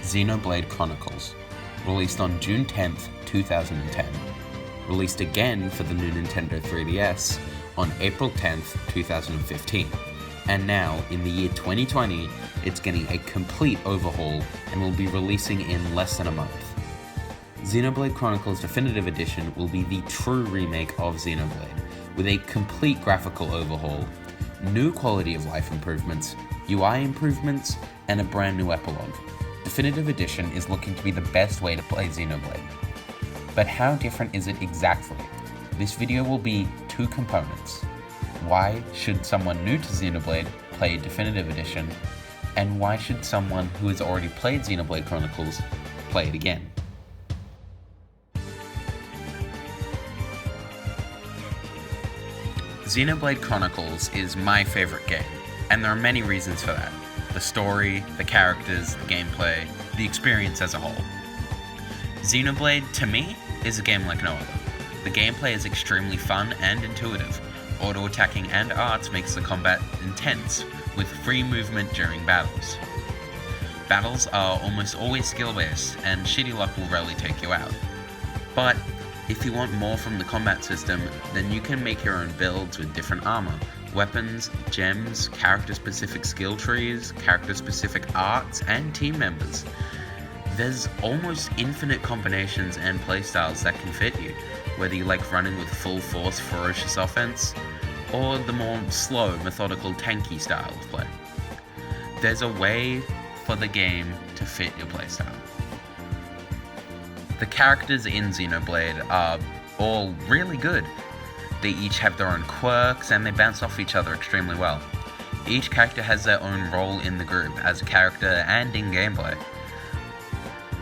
Xenoblade Chronicles, released on June 10th, 2010. Released again for the new Nintendo 3DS on April 10th, 2015. And now, in the year 2020, it's getting a complete overhaul and will be releasing in less than a month. Xenoblade Chronicles Definitive Edition will be the true remake of Xenoblade, with a complete graphical overhaul, new quality of life improvements, UI improvements, and a brand new epilogue. Definitive Edition is looking to be the best way to play Xenoblade. But how different is it exactly? This video will be two components. Why should someone new to Xenoblade play Definitive Edition, and why should someone who has already played Xenoblade Chronicles play it again? Xenoblade Chronicles is my favorite game, and there are many reasons for that. The story, the characters, the gameplay, the experience as a whole. Xenoblade, to me, is a game like no other. The gameplay is extremely fun and intuitive. Auto-attacking and arts makes the combat intense, with free movement during battles. Battles are almost always skill-based, and shitty luck will rarely take you out. But if you want more from the combat system, then you can make your own builds with different armor, weapons, gems, character-specific skill trees, character-specific arts, and team members. There's almost infinite combinations and playstyles that can fit you, whether you like running with full force ferocious offense, or the more slow, methodical, tanky style of play. There's a way for the game to fit your playstyle. The characters in Xenoblade are all really good. They each have their own quirks and they bounce off each other extremely well. Each character has their own role in the group as a character and in gameplay.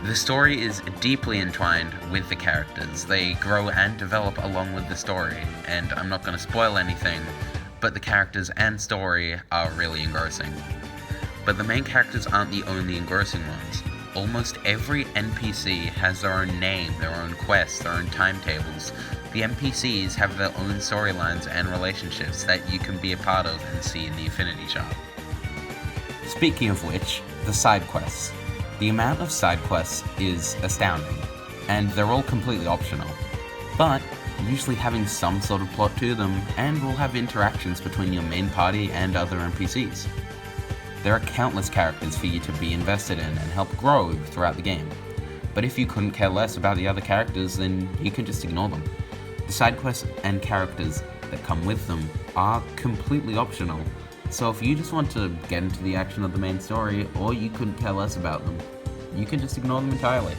The story is deeply entwined with the characters. They grow and develop along with the story, and I'm not going to spoil anything, but the characters and story are really engrossing. But the main characters aren't the only engrossing ones. Almost every NPC has their own name, their own quests, their own timetables. The NPCs have their own storylines and relationships that you can be a part of and see in the Affinity chart. Speaking of which, the side quests. The amount of side quests is astounding, and they're all completely optional, but usually having some sort of plot to them, and will have interactions between your main party and other NPCs. There are countless characters for you to be invested in and help grow throughout the game, but if you couldn't care less about the other characters, then you can just ignore them. The side quests and characters that come with them are completely optional, so if you just want to get into the action of the main story, or you couldn't care less about them, you can just ignore them entirely.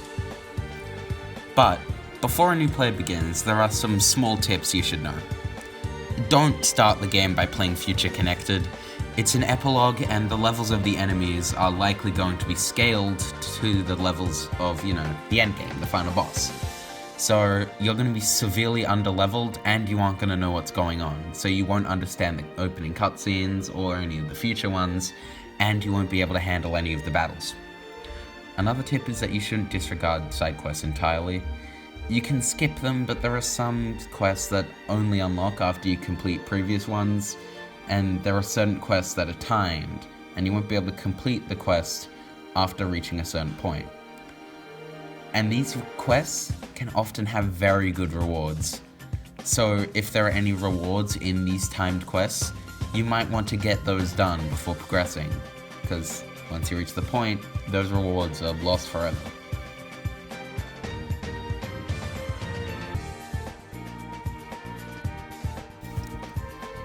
But before a new player begins, there are some small tips you should know. Don't start the game by playing Future Connected. It's an epilogue, and the levels of the enemies are likely going to be scaled to the levels of, the endgame, the final boss. So you're going to be severely underleveled, and you aren't going to know what's going on. So you won't understand the opening cutscenes or any of the future ones, and you won't be able to handle any of the battles. Another tip is that you shouldn't disregard side quests entirely. You can skip them, but there are some quests that only unlock after you complete previous ones, and there are certain quests that are timed, and you won't be able to complete the quest after reaching a certain point. And these quests can often have very good rewards. So if there are any rewards in these timed quests, you might want to get those done before progressing, because once you reach the point, those rewards are lost forever.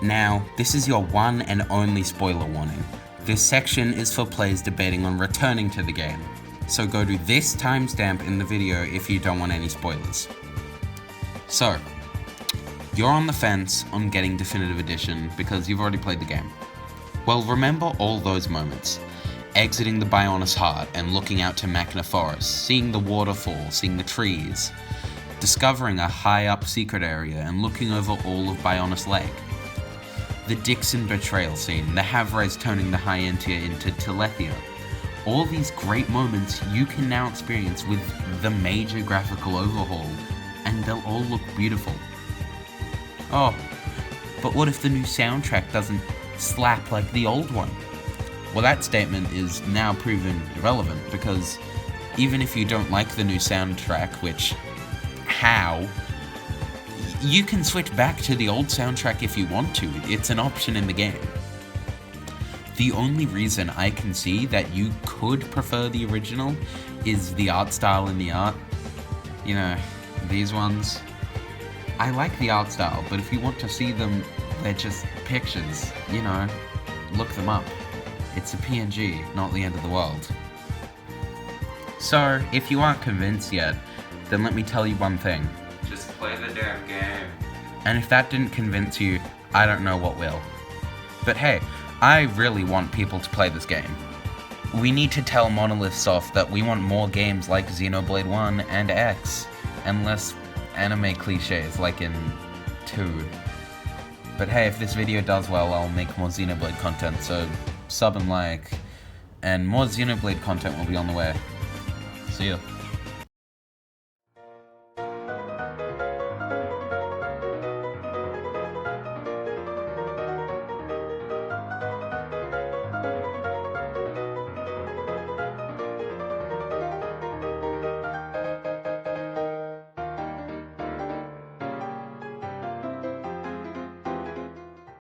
Now, this is your one and only spoiler warning. This section is for players debating on returning to the game, so go to this timestamp in the video if you don't want any spoilers. So, you're on the fence on getting Definitive Edition because you've already played the game. Well, remember all those moments. Exiting the Bionis Heart and looking out to Machina Forest, seeing the waterfall, seeing the trees, discovering a high-up secret area and looking over all of Bionis Lake. The Dixon betrayal scene, the Havres turning the Hyentia into Telethia. All these great moments you can now experience with the major graphical overhaul, and they'll all look beautiful. Oh, but what if the new soundtrack doesn't slap like the old one? Well, that statement is now proven irrelevant because Even if you don't like the new soundtrack, which, how? You can switch back to the old soundtrack if you want to. It's an option in the game. The only reason I can see that you could prefer the original is the art style and the art. You know, these ones. I like the art style, but if you want to see them, they're just pictures, you know, look them up. It's a PNG, not the end of the world. So, if you aren't convinced yet, then let me tell you one thing. Just play the damn game. And if that didn't convince you, I don't know what will. But hey, I really want people to play this game. We need to tell Monolith Soft that we want more games like Xenoblade 1 and X, and less anime cliches like in 2. But hey, if this video does well, I'll make more Xenoblade content, so sub and like, and more Xenoblade content will be on the way. See ya.